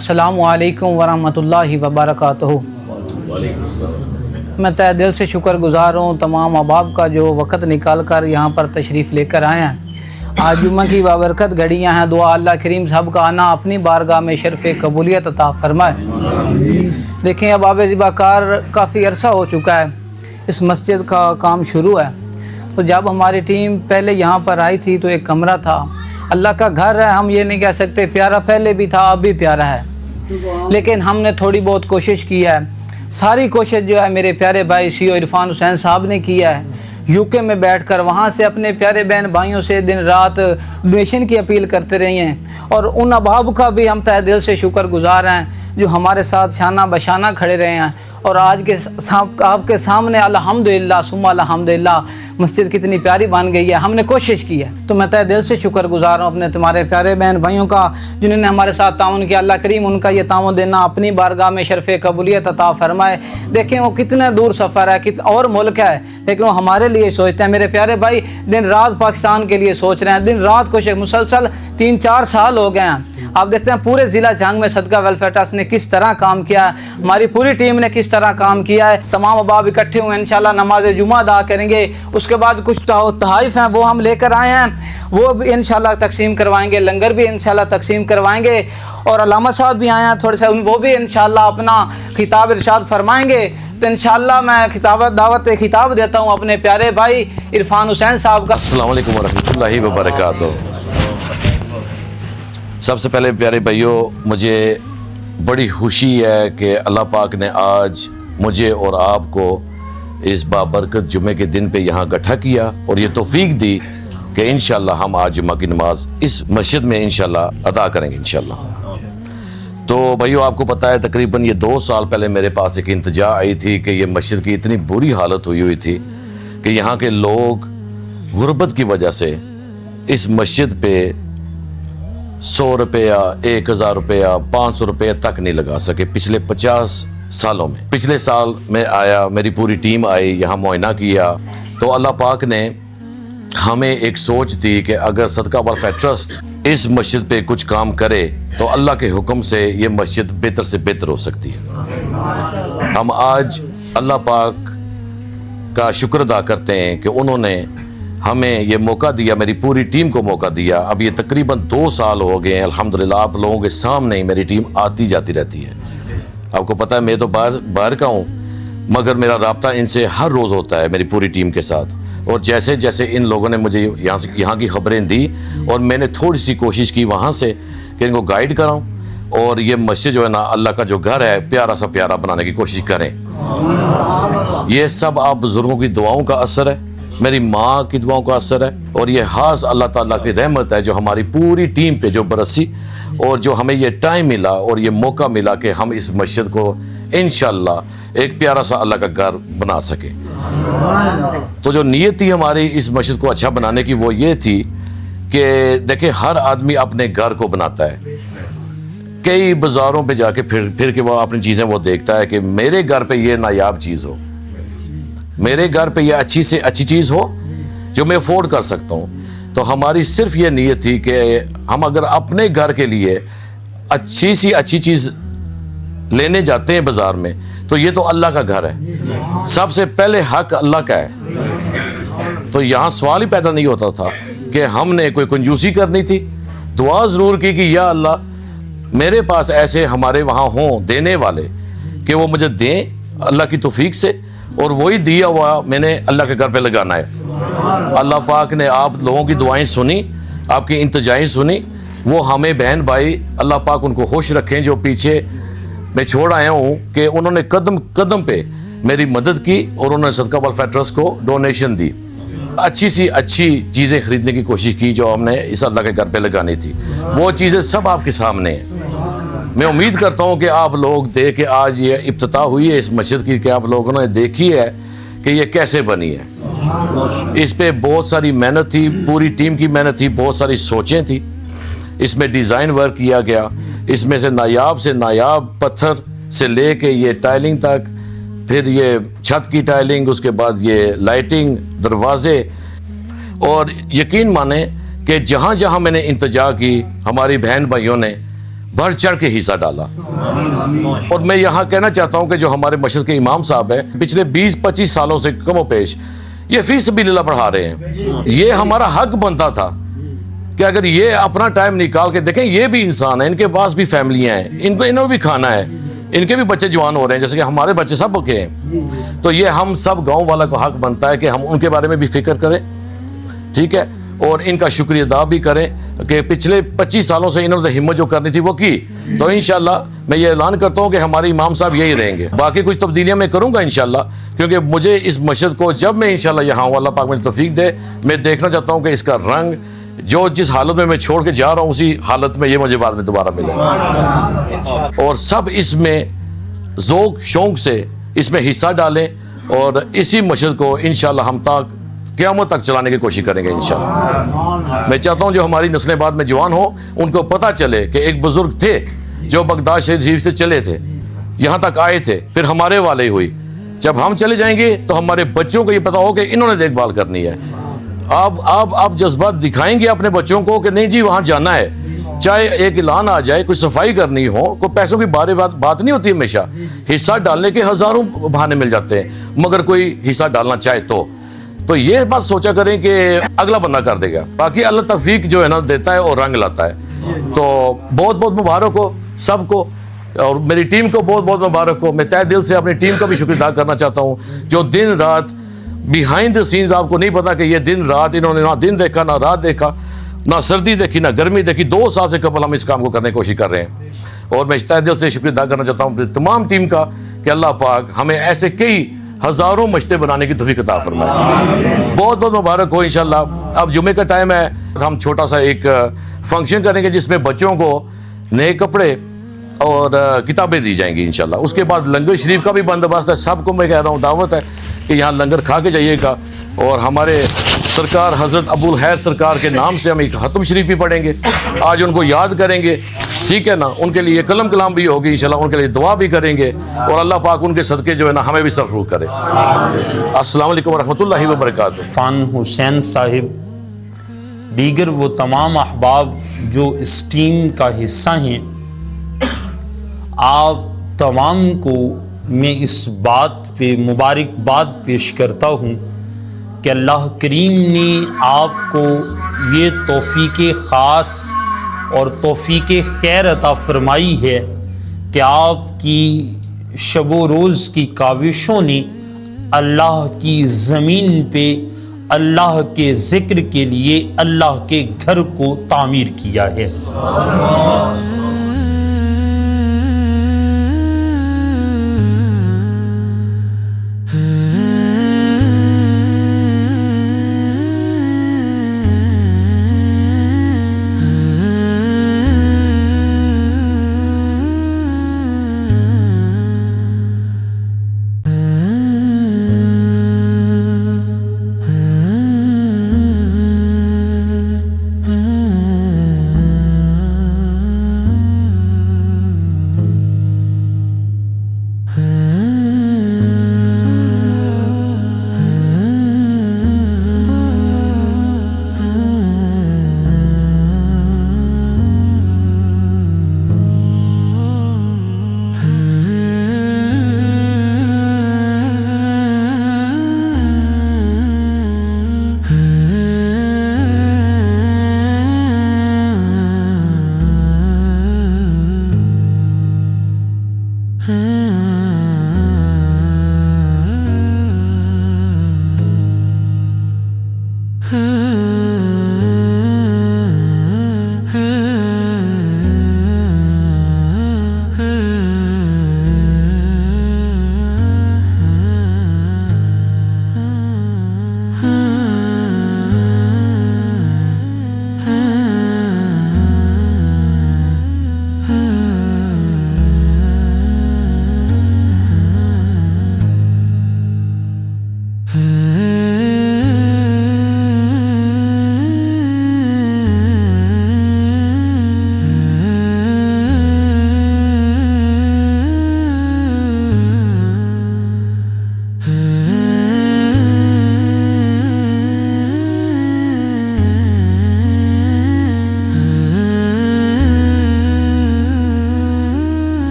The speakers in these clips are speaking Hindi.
अस्सलामु अलैकुम वरहमतुल्लाहि वबरकातुहू। मैं तहे दिल से शुक्रगुज़ार हूँ तमाम अहबाब का जो वक़्त निकाल कर यहाँ पर तशरीफ़ लेकर आए हैं। आज जुम्मा की बाबरकत घड़ियाँ हैं। दुआ अल्लाह करीम साहब का आना अपनी बारगाह में शर्फ़ कबूलियत अता फ़रमाए। देखें, अब आब ज़िबाकार काफ़ी अरसा हो चुका है इस मस्जिद का काम शुरू है। तो जब हमारी टीम पहले यहाँ पर आई थी तो एक कमरा था। अल्लाह का घर है, हम ये नहीं कह सकते प्यारा पहले भी था, अब भी प्यारा है, लेकिन हमने थोड़ी बहुत कोशिश की है। सारी कोशिश जो है मेरे प्यारे भाई सीओ इरफान हुसैन साहब ने किया है। यूके में बैठकर वहाँ से अपने प्यारे बहन भाइयों से दिन रात डोनेशन की अपील करते रहे हैं, और उन अहबाब का भी हम तहे दिल से शुक्रगुज़ार हैं जो हमारे साथ शाना बशाना खड़े रहे हैं। और आज के आपके सामने अल्हम्दुलिल्लाह सुम्मा अल्हम्दुलिल्लाह मस्जिद कितनी प्यारी बन गई है। हमने कोशिश की है, तो मैं तहे दिल से शुक्रगुज़ार हूँ अपने तुम्हारे प्यारे बहन भाइयों का जिन्होंने हमारे साथ ताउन किया। अल्लाह करीम उनका ये ताउन देना अपनी बारगाह में शर्फ़ कबूलियत अता फ़रमाए। देखें, वो कितना दूर सफ़र है, और मुल्क है, लेकिन वो हमारे लिए सोचते हैं। मेरे प्यारे भाई दिन रात पाकिस्तान के लिए सोच रहे हैं, दिन रात कोशिश, मुसलसल 3-4 साल हो गए हैं। आप देखते हैं पूरे ज़िला जंग में सदका वेलफेयर ट्रस्ट ने किस तरह काम किया है, हमारी पूरी टीम ने किस तरह काम किया है। तमाम अहबाब इकट्ठे हुए इंशाल्लाह नमाज जुमा अदा करेंगे। उसके बाद कुछ तहाइफ हैं वो हम लेकर आए हैं, वो भी इंशाल्लाह तकसीम करवाएंगे। लंगर भी इंशाल्लाह तकसीम करवाएंगे। और अल्लामा साहब भी आए हैं थोड़े से, वो भी इंशाल्लाह अपना खिताब इरशाद फरमाएंगे। तो इंशाल्लाह मैं दावत खिताब देता हूँ अपने प्यारे भाई इरफान हुसैन साहब का। अस्सलाम वालेकुम वरहमतुल्लाहि वबरकातुहू। सबसे पहले प्यारे भाइयों, मुझे बड़ी खुशी है कि अल्लाह पाक ने आज मुझे और आपको इस बाबरकत जुमे के दिन पे यहाँ इकट्ठा किया और ये तौफीक दी कि इंशाल्लाह हम आज जुम्मा की नमाज इस मस्जिद में इंशाल्लाह अदा करेंगे इंशाल्लाह। तो भाइयों, आपको पता है तकरीबन ये 2 साल पहले मेरे पास एक इंतजा आई थी कि ये मस्जिद की इतनी बुरी हालत हुई थी कि यहाँ के लोग गुर्बत की वजह से इस मस्जिद पे 100 रुपया, 1000 रुपया, 500 रुपया तक नहीं लगा सके पिछले 50 सालों में। पिछले साल में आया, मेरी पूरी टीम आई, यहाँ मुआयना किया, तो अल्लाह पाक ने हमें एक सोच दी कि अगर सदका वेलफेयर ट्रस्ट इस मस्जिद पे कुछ काम करे तो अल्लाह के हुक्म से ये मस्जिद बेहतर से बेहतर हो सकती है। हम आज अल्लाह पाक का शुक्र अदा करते हैं कि उन्होंने हमें ये मौका दिया, मेरी पूरी टीम को मौका दिया। अब ये तकरीबन 2 साल हो गए हैं अल्हम्दुलिल्लाह। आप लोगों के सामने ही मेरी टीम आती जाती रहती है। आपको पता है मैं तो बाहर का हूँ, मगर मेरा राब्ता इनसे हर रोज़ होता है मेरी पूरी टीम के साथ। और जैसे जैसे इन लोगों ने मुझे यहाँ की खबरें दी और मैंने थोड़ी सी कोशिश की वहाँ से कि इनको गाइड कराऊँ और ये मस्जिद जो है ना, अल्लाह का जो घर है, प्यारा सा प्यारा बनाने की कोशिश करें। ये सब आप बुज़ुर्गों की दुआओं का असर है, मेरी माँ की दुआओं का असर है, और ये खास अल्लाह ताला की रहमत है जो हमारी पूरी टीम पे जो बरसी और जो हमें ये टाइम मिला और ये मौका मिला कि हम इस मस्जिद को इंशाल्लाह एक प्यारा सा अल्लाह का घर बना सके। तो जो नीयत थी हमारी इस मस्जिद को अच्छा बनाने की, वो ये थी कि देखिए, हर आदमी अपने घर को बनाता है। कई बाज़ारों पे जाके फिर के वो अपनी चीज़ें वो देखता है कि मेरे घर पे ये नायाब चीज़ हो, मेरे घर पे ये अच्छी से अच्छी चीज़ हो जो मैं अफोर्ड कर सकता हूँ। तो हमारी सिर्फ ये नीयत थी कि हम अगर अपने घर के लिए अच्छी सी अच्छी चीज़ लेने जाते हैं बाज़ार में, तो ये तो अल्लाह का घर है, सबसे पहले हक अल्लाह का है। तो यहाँ सवाल ही पैदा नहीं होता था कि हमने कोई कंजूसी करनी थी। दुआ ज़रूर की कि या अल्लाह मेरे पास ऐसे हमारे वहाँ हों देने वाले कि वो मुझे दें अल्लाह की तौफीक से, और वही दिया हुआ मैंने अल्लाह के घर पे लगाना है। अल्लाह पाक ने आप लोगों की दुआएं सुनी, आपकी इंतजाएं सुनी। वो हमें बहन भाई अल्लाह पाक उनको खुश रखें जो पीछे मैं छोड़ आया हूँ कि उन्होंने कदम कदम पे मेरी मदद की और उन्होंने सदका वेलफेयर ट्रस्ट को डोनेशन दी। अच्छी सी अच्छी चीज़ें खरीदने की कोशिश की जो हमने इस अल्लाह के घर पे लगानी थी। वो चीज़ें सब आपके सामने हैं। मैं उम्मीद करता हूँ कि आप लोग देख के आज ये इब्तिदा हुई है इस मस्जिद की, कि आप लोगों ने देखी है कि ये कैसे बनी है। इस पे बहुत सारी मेहनत थी, पूरी टीम की मेहनत थी, बहुत सारी सोचें थी। इसमें डिज़ाइन वर्क किया गया, इसमें से नायाब पत्थर से लेके ये टाइलिंग तक, फिर ये छत की टाइलिंग, उसके बाद ये लाइटिंग, दरवाजे। और यकीन माने कि जहाँ जहाँ मैंने इंतजा की, हमारी बहन भाइयों ने बढ़ चढ़ के हिस्सा डाला। और मैं यहाँ कहना चाहता हूँ कि जो हमारे मशहद के इमाम साहब हैं, पिछले 20-25 सालों से कमो पेश ये फी सबीलिल्लाह पढ़ा रहे हैं। ये हमारा हक बनता था कि अगर ये अपना टाइम निकाल के देखें, ये भी इंसान है, इनके पास भी फैमिलियाँ हैं, इन्हें भी खाना है, इनके भी बच्चे जवान हो रहे हैं जैसे कि हमारे बच्चे सब के हैं। तो ये हम सब गाँव वाला को हक बनता है कि हम उनके बारे में भी फिक्र करें, ठीक है, और इनका शुक्रिया अदा भी करें कि पिछले 25 सालों से इन्होंने हिम्मत जो करनी थी वो की। तो इंशाल्लाह मैं ये ऐलान करता हूँ कि हमारे इमाम साहब यही रहेंगे। बाकी कुछ तब्दीलियाँ मैं करूँगा इंशाल्लाह, क्योंकि मुझे इस मस्जिद को जब मैं इंशाल्लाह यहाँ हूँ, अल्लाह पाक मुझे तौफीक दे, मैं देखना चाहता हूँ कि इसका रंग जो जिस हालत में मैं छोड़ के जा रहा हूँ उसी हालत में ये मुझे बाद में दोबारा मिले, और सब इसमें ज़ौक़ शौक़ से इसमें हिस्सा डालें और इसी मस्जिद को इंशाल्लाह हम तक क़यामत तक चलाने की कोशिश करेंगे इंशाल्लाह। मैं चाहता हूं जो हमारी नस्लें बाद में जवान हो उनको पता चले कि एक बुजुर्ग थे जो बगदाद शरीफ से चले थे, यहाँ तक आए थे, फिर हमारे वाले हुई। जब हम चले जाएंगे तो हमारे बच्चों को ये पता हो कि इन्होंने देखभाल करनी है। आप जज्बात दिखाएंगे अपने बच्चों को कि नहीं जी वहाँ जाना है, चाहे एक ऐलान आ जाए, कोई सफाई करनी हो, कोई पैसों की बात नहीं होती, हमेशा हिस्सा डालने के हज़ारों बहाने मिल जाते हैं, मगर कोई हिस्सा डालना चाहे तो ये बात सोचा करें कि अगला बंदा कर देगा, बाकी अल्लाह तौफीक जो है ना देता है और रंग लाता है। तो बहुत बहुत मुबारक हो सबको, और मेरी टीम को बहुत बहुत मुबारक हो। मैं तहे दिल से अपनी टीम का भी शुक्रिया अदा करना चाहता हूँ जो दिन रात बिहाइंड द सीन्स, आपको नहीं पता कि ये दिन रात इन्होंने ना दिन देखा ना रात देखा, ना सर्दी देखी ना गर्मी देखी, 2 साल से कबल हम इस काम को करने की कोशिश कर रहे हैं। और मैं इस तहे दिल से शुक्रिया अदा करना चाहता हूँ तमाम टीम का कि अल्लाह पाक हमें ऐसे कई हज़ारों मश्ते बनाने की तौफीक अता फरमाए। बहुत बहुत मुबारक हो इंशाल्लाह। अब जुमे का टाइम है, हम छोटा सा एक फंक्शन करेंगे जिसमें बच्चों को नए कपड़े और किताबें दी जाएंगी इंशाल्लाह। उसके बाद लंगर शरीफ का भी बंदोबस्त है, सबको मैं कह रहा हूँ दावत है कि यहाँ लंगर खा के जाइएगा। और हमारे सरकार हज़रत अबुल हैर सरकार के नाम से हम एक ख़त्म शरीफ भी पढ़ेंगे, आज उनको याद करेंगे, ठीक है ना, उनके लिए कलम कलाम भी होगी इंशाल्लाह, उनके लिए दुआ भी करेंगे और अल्लाह पाक उनके सदक़े जो है ना हमें भी सरफरूख करे। अस्सलाम वालेकुम वरहमतुल्लाहि वबरकातुहू। फ़ान हुसैन साहिब, दीगर वो तमाम अहबाब जो इस टीम का हिस्सा हैं, आप तमाम को मैं इस बात पे मुबारकबाद पेश करता हूँ कि अल्लाह करीम ने आपको ये तौफ़ीक़ ख़ास और तौफ़ीक़ खैर अता फ़रमाई है कि आपकी शबो रोज़ की काविशों ने अल्लाह की ज़मीन पे अल्लाह के ज़िक्र के लिए अल्लाह के घर को तामीर किया है।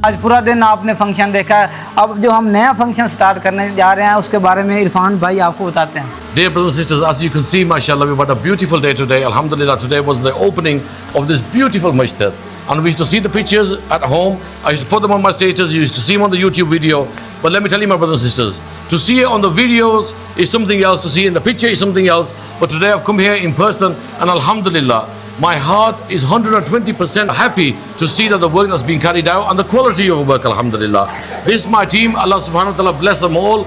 आज पूरा दिन आपने फंक्शन देखा है, अब जो हम नया फंक्शन स्टार्ट करने जा रहे हैं उसके बारे में इरफान भाई आपको बताते हैं। Dear brothers and sisters, as you can see, mashallah, we've had a beautiful day today. Alhamdulillah, today was the opening of this beautiful masjid. And we used to see the pictures at home. I used to put them on my status. You used to see them on the YouTube video. But let me tell you, my brothers and sisters, to see it on the videos is something else. To see it in the picture is something else. But today I've come here in person, and alhamdulillah, my heart is 120% happy to see that the work that's been carried out and the quality of work, alhamdulillah. This my team, Allah subhanahu wa ta'ala bless them all.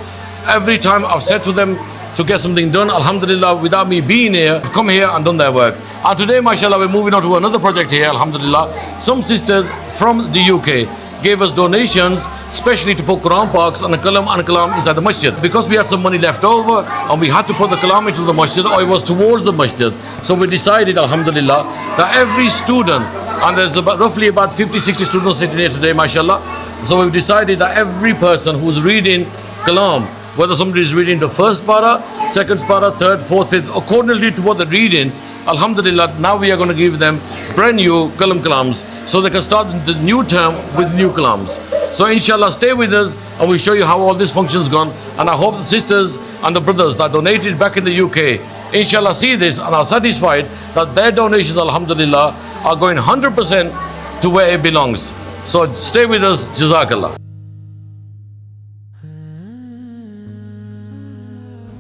Every time I've said to them to get something done, alhamdulillah, without me being here, I've come here and done their work. And today, mashallah, we're moving on to another project here, alhamdulillah. Some sisters from the UK gave us donations, especially to put Quran parks and a kalam inside the masjid. Because we had some money left over and we had to put the kalam into the masjid, or it was towards the masjid. So we decided, alhamdulillah, that every student, and there's roughly about 50-60 students sitting here today, mashallah. So we've decided that every person who's reading kalam, whether somebody is reading the first para, second para, third, fourth, fifth, accordingly to what they're reading, alhamdulillah, now we are going to give them brand new kalams so they can start the new term with new kalams. So inshallah, stay with us and we'll show you how all this function's gone. And I hope the sisters and the brothers that donated back in the UK, inshallah, see this and are satisfied that their donations, alhamdulillah, are going 100% to where it belongs. So stay with us, Jazakallah.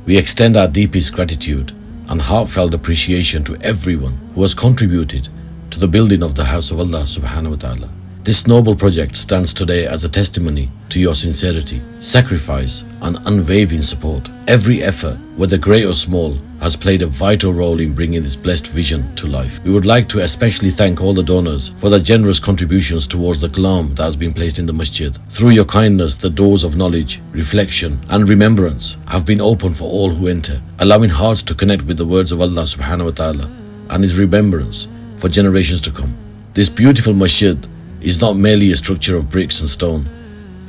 We extend our deepest gratitude and heartfelt appreciation to everyone who has contributed to the building of the house of Allah subhanahu wa ta'ala. This noble project stands today as a testimony to your sincerity, sacrifice and unwavering support. Every effort, whether great or small, has played a vital role in bringing this blessed vision to life. We would like to especially thank all the donors for their generous contributions towards the kalam that has been placed in the masjid. Through your kindness, the doors of knowledge, reflection and remembrance have been opened for all who enter, allowing hearts to connect with the words of Allah subhanahu wa ta'ala and His remembrance for generations to come. This beautiful masjid is not merely a structure of bricks and stone.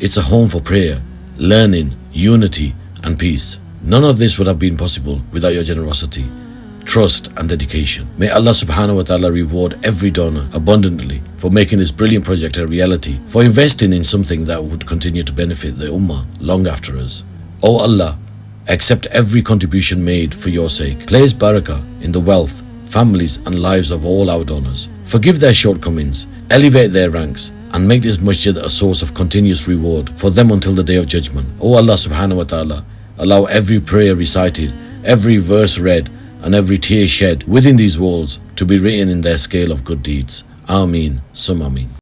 It's a home for prayer, learning, unity and peace. None of this would have been possible without your generosity, trust and dedication. May Allah subhanahu wa ta'ala reward every donor abundantly for making this brilliant project a reality, for investing in something that would continue to benefit the ummah long after us. O Allah, accept every contribution made for your sake. Place barakah in the wealth, families and lives of all our donors. Forgive their shortcomings, elevate their ranks and make this masjid a source of continuous reward for them until the day of judgment. O Allah subhanahu wa ta'ala, allow every prayer recited, every verse read and every tear shed within these walls to be written in their scale of good deeds. Ameen, sum ameen.